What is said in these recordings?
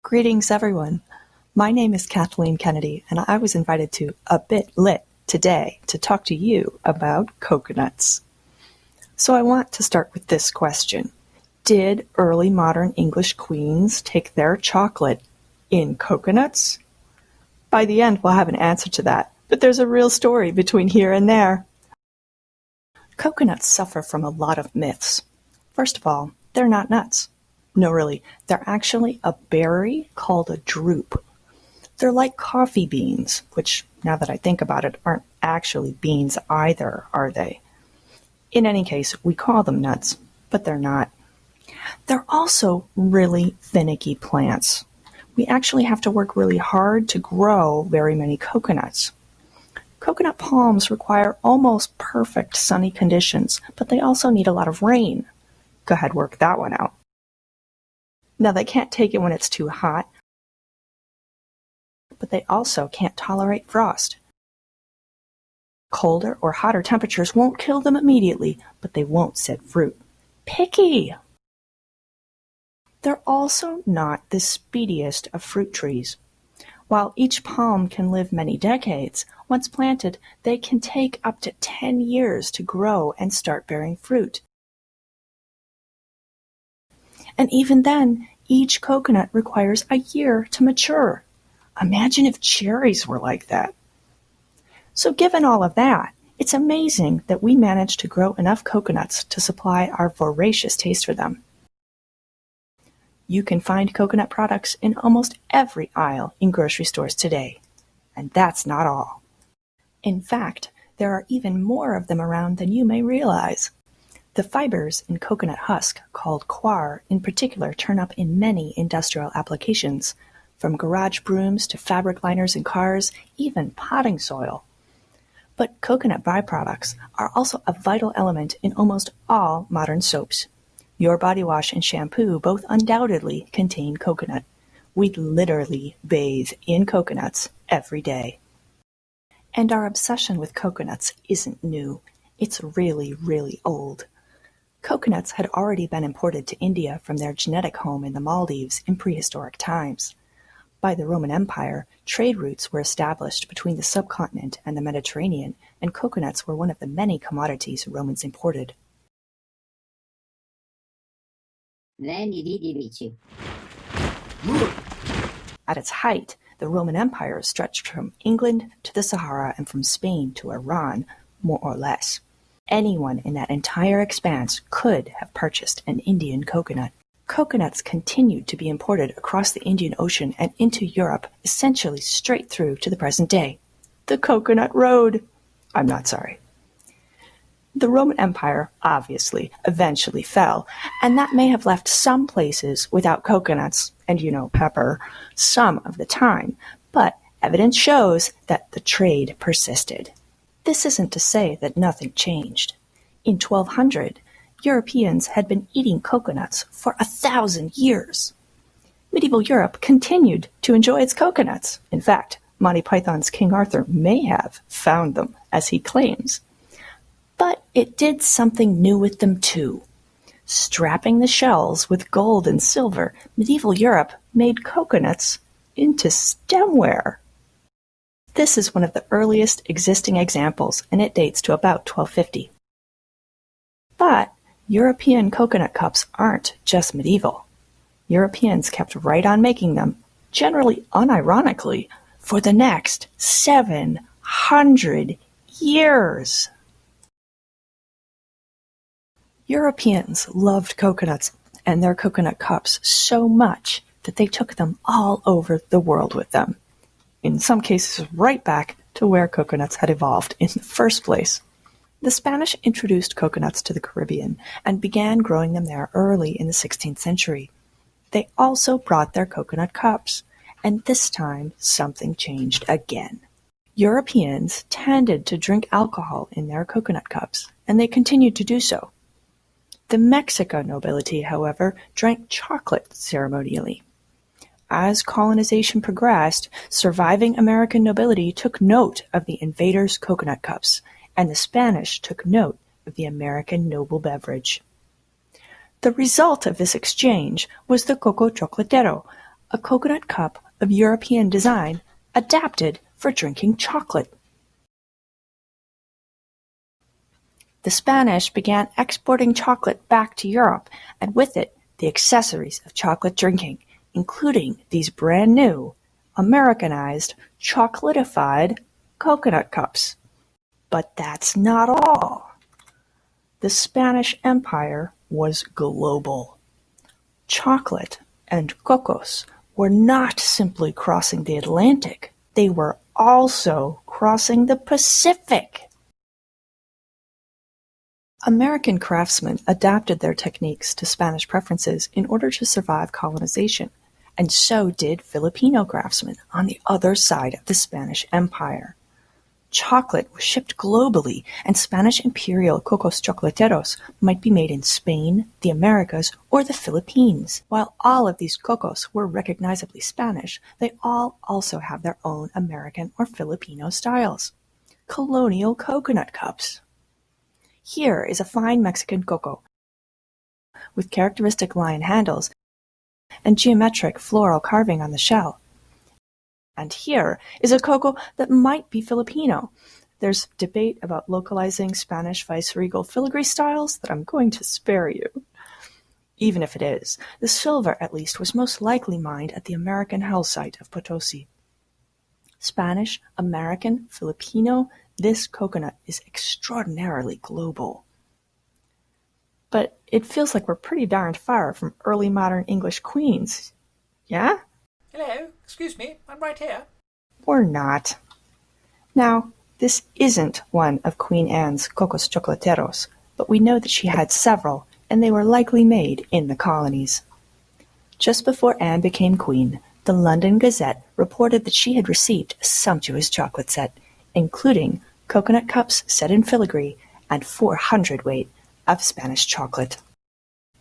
Greetings, everyone. My name is Kathleen Kennedy, and I was invited to A Bit Lit today to talk to you about coconuts. So I want to start with this question. Did early modern English queens take their chocolate in coconuts? By the end, we'll have an answer to that, but there's a real story between here and there. Coconuts suffer from a lot of myths. First of all, they're not nuts. No, really, they're actually a berry called a drupe. They're like coffee beans, which, now that I think about it, aren't actually beans either, are they? In any case, we call them nuts, but they're not. They're also really finicky plants. We actually have to work really hard to grow very many coconuts. Coconut palms require almost perfect sunny conditions, but they also need a lot of rain. Go ahead, work that one out. Now, they can't take it when it's too hot, but they also can't tolerate frost. Colder or hotter temperatures won't kill them immediately, but they won't set fruit. Picky! They're also not the speediest of fruit trees. While each palm can live many decades, once planted, they can take up to 10 years to grow and start bearing fruit. And even then, each coconut requires a year to mature. Imagine if cherries were like that. So given all of that, it's amazing that we managed to grow enough coconuts to supply our voracious taste for them. You can find coconut products in almost every aisle in grocery stores today. And that's not all. In fact, there are even more of them around than you may realize. The fibers in coconut husk, called coir, in particular turn up in many industrial applications, from garage brooms to fabric liners in cars, even potting soil. But coconut byproducts are also a vital element in almost all modern soaps. Your body wash and shampoo both undoubtedly contain coconut. We literally bathe in coconuts every day. And our obsession with coconuts isn't new. It's really, really old. Coconuts had already been imported to India from their genetic home in the Maldives in prehistoric times. By the Roman Empire, trade routes were established between the subcontinent and the Mediterranean, and coconuts were one of the many commodities Romans imported. At its height, the Roman Empire stretched from England to the Sahara and from Spain to Iran, more or less. Anyone in that entire expanse could have purchased an Indian coconut. Coconuts continued to be imported across the Indian Ocean and into Europe, essentially straight through to the present day. The Coconut Road. I'm not sorry. The Roman Empire, obviously, eventually fell, and that may have left some places without coconuts, and pepper, some of the time, but evidence shows that the trade persisted. This isn't to say that nothing changed. In 1200, Europeans had been eating coconuts for 1,000 years. Medieval Europe continued to enjoy its coconuts. In fact, Monty Python's King Arthur may have found them, as he claims. But it did something new with them too. Strapping the shells with gold and silver, medieval Europe made coconuts into stemware. This is one of the earliest existing examples, and it dates to about 1250. But European coconut cups aren't just medieval. Europeans kept right on making them, generally unironically, for the next 700 years. Europeans loved coconuts and their coconut cups so much that they took them all over the world with them. In some cases right back to where coconuts had evolved in the first place. The Spanish introduced coconuts to the Caribbean and began growing them there early in the 16th century. They also brought their coconut cups, and this time something changed again. Europeans tended to drink alcohol in their coconut cups, and they continued to do so. The Mexico nobility, however, drank chocolate ceremonially. As colonization progressed, surviving American nobility took note of the invaders' coconut cups, and the Spanish took note of the American noble beverage. The result of this exchange was the coco chocolatero, a coconut cup of European design adapted for drinking chocolate. The Spanish began exporting chocolate back to Europe, and with it, the accessories of chocolate drinking, including these brand new, Americanized, chocolatified coconut cups. But that's not all. The Spanish Empire was global. Chocolate and cocos were not simply crossing the Atlantic, they were also crossing the Pacific. American craftsmen adapted their techniques to Spanish preferences in order to survive colonization, and so did Filipino craftsmen on the other side of the Spanish Empire. Chocolate was shipped globally, and Spanish imperial cocos chocolateros might be made in Spain, the Americas, or the Philippines. While all of these cocos were recognizably Spanish, they all also have their own American or Filipino styles. Colonial coconut cups. Here is a fine Mexican coco with characteristic lion handles and geometric floral carving on the shell. And here is a coco that might be Filipino. There's debate about localizing Spanish viceregal filigree styles that I'm going to spare you. Even if it is, the silver at least was most likely mined at the American Hell site of Potosi. Spanish, American, Filipino, this coconut is extraordinarily global. But it feels like we're pretty darned far from early modern English queens. Yeah? Hello, excuse me, I'm right here. We're not. Now, this isn't one of Queen Anne's cocos chocolateros, but we know that she had several, and they were likely made in the colonies. Just before Anne became queen, the London Gazette reported that she had received a sumptuous chocolate set, including coconut cups set in filigree and 400 weight of Spanish chocolate.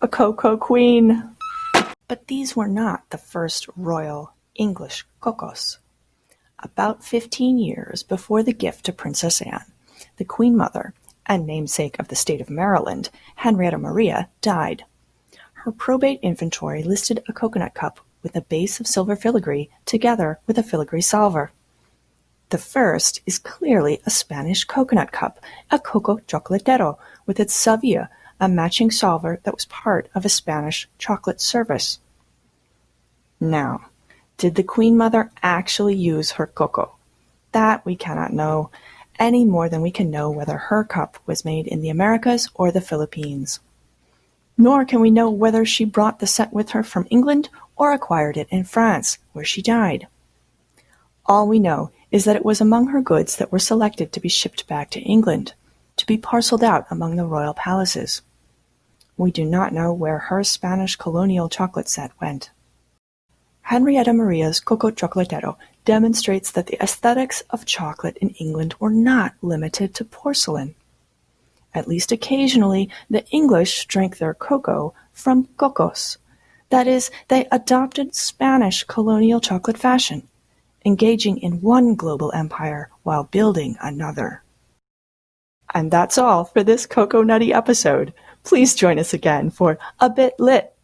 A cocoa queen! But these were not the first royal English cocos. About 15 years before the gift to Princess Anne, the Queen Mother, and namesake of the state of Maryland, Henrietta Maria, died. Her probate inventory listed a coconut cup with a base of silver filigree together with a filigree salver. The first is clearly a Spanish coconut cup, a coco chocolatero, with its salvia, a matching salver that was part of a Spanish chocolate service. Now, did the Queen Mother actually use her coco? That we cannot know, any more than we can know whether her cup was made in the Americas or the Philippines. Nor can we know whether she brought the set with her from England or acquired it in France, where she died. All we know is that it was among her goods that were selected to be shipped back to England, to be parceled out among the royal palaces. We do not know where her Spanish colonial chocolate set went. Henrietta Maria's Coco Chocolatero demonstrates that the aesthetics of chocolate in England were not limited to porcelain. At least occasionally, the English drank their cocoa from cocos. That is, they adopted Spanish colonial chocolate fashion, engaging in one global empire while building another. And that's all for this Cocoa Nutty episode. Please join us again for A Bit Lit